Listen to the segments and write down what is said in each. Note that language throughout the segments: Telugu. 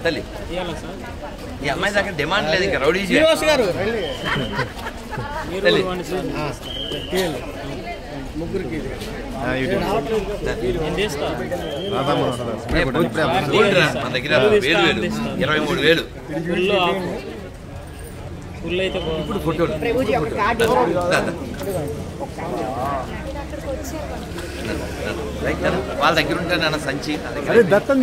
తల్లి ఈ అమ్మాయి దగ్గర డిమాండ్ లేదు ఇంకా రౌడీ ముగ్గురికి మన దగ్గర 23,000 ఇప్పుడు ఫోటోలు వాళ్ళ దగ్గర ఉంటాను అన్న సంచి దత్తం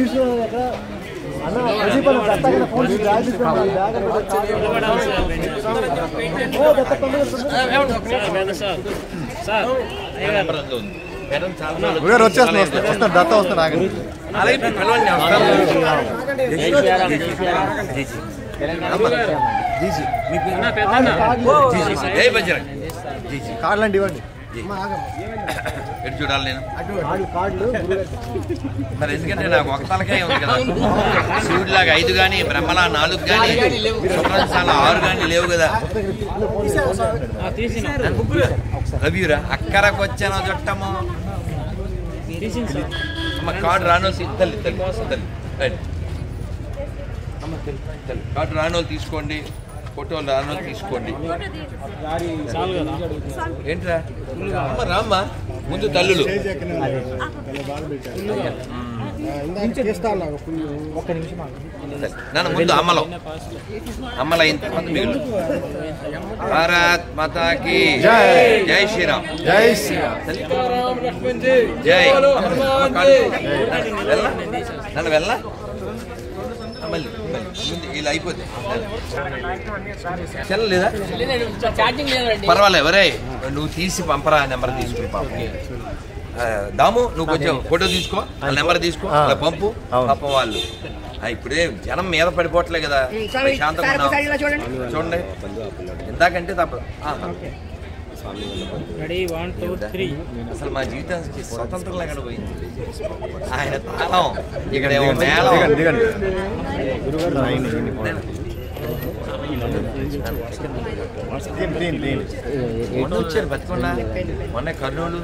వచ్చేస్తున్నా దత్తం వస్తున్నా కార్డులండి ఇవ్వండి ఎటు చూడాలి నేను మరి ఎందుకంటే నాకు ఒక తలకాయ ఉంది కదా శివుడిలాగా 5 కానీ బ్రహ్మలా 4 కానీ శుక్రశాల 6 కానీ లేవు కదా రవిరా అక్కరకు వచ్చాను చుట్టము అమ్మ కార్డు రానోళ్ళు తల్లి కార్డు రానోళ్ళు తీసుకోండి ఫోటోలు రానోళ్ళు తీసుకోండి ఏంట్రా అమ్మ రామ్మా ముందు తల్లులు నన్ను ముందు అమ్మల అయిన తర్వాత మిగులు భారత్ మాతాకి జై శ్రీరామ్ జై నన్ను వెళ్ళా మళ్ళీ ఇలా అయిపోతుంది చెల్లలేదా పర్వాలేదు ఎవరే నువ్వు తీసి పంపరా నెంబర్ తీసుకుని పాప దాము నువ్వు కొంచెం ఫోటో తీసుకో వాళ్ళ నెంబర్ తీసుకో అలా పంపు పాప వాళ్ళు ఇప్పుడే జనం మీద పడిపోవట్లే కదా శాంతంగా చూడండి ఇందాకంటే తప్పదు అసలు మా జీవితానికి స్వతంత్రం లేకుండా పోయింది ఆయన తాళం ఇక్కడ ఏమో మేళం వచ్చారు బతుకుండా మొన్న కర్నూలు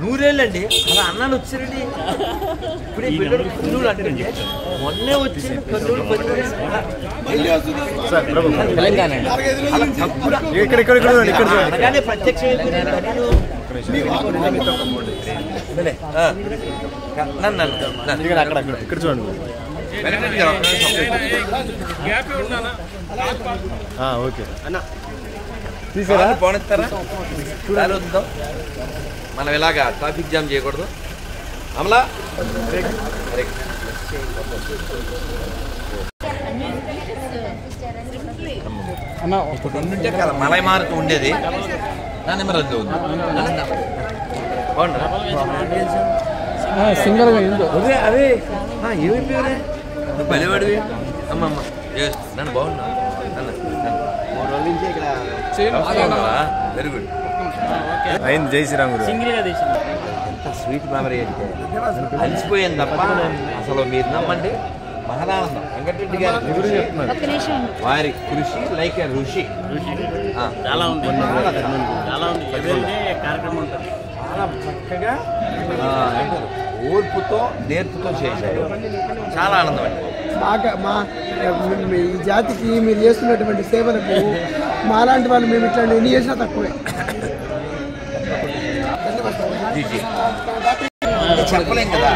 100 ఏళ్ళండి అలా అన్నాను వచ్చారండి ఇప్పుడే కర్నూలు అంటే మొన్నే వచ్చారు కర్నూలు ప్రత్యక్ష ఇక్కడ చూడండి ఓకే పోనిస్తారా వద్దాం మనం ఇలాగా ట్రాఫిక్ జామ్ చేయకూడదు అమలా ఉంటే కదా మలై మారుతూ ఉండేది నా నెంబర్ వద్దు బాగుంటారా సింగల్ అదే ఏమైపోయారే నువ్వు బలివాడివి అమ్మమ్మ నన్ను బాగున్నా వెరీ గుడ్ అయింది జై శ్రీరామ్ ఎంత స్వీట్ మెమరీ అంటే అలసిపోయింది తప్ప అసలు మీరు నమ్మండి మహదానందం వెంకటరెడ్డి గారు వారి కృషి లైక్ ఋషి చాలా చక్కగా ఓర్పుతో నేర్పుతో చేశారు చాలా ఆనందం అండి బాగా ఈ జాతికి మీరు చేస్తున్నటువంటి సేవలకు మాలాంటి వాళ్ళు మేము ఇట్లా ఎన్ని చేసినా తక్కువే చెప్పలేం కదా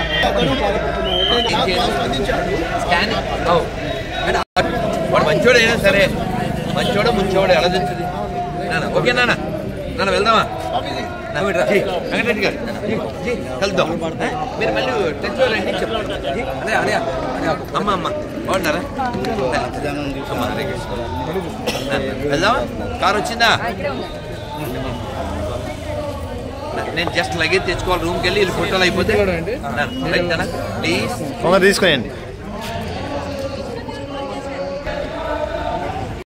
వాడు మంచోడు అయినా సరే మంచోడు ముంచోడు ఎలా తెచ్చుది నాన్న ఓకే నాన్న వెళ్దామా వెంకటరెడ్డి గారు కలుద్దాం మీరు మళ్ళీ తెచ్చుకోవాలండి చెప్పండి అదే అదే అమ్మ బాగుంటారా అమ్మ హరే కృష్ణ వెళ్దామా కారు వచ్చిందా నేను జస్ట్ లగేజ్ తెచ్చుకోవాలి రూమ్కి వెళ్ళి ఫోటోలు అయిపోతే ప్లీజ్ తీసుకోండి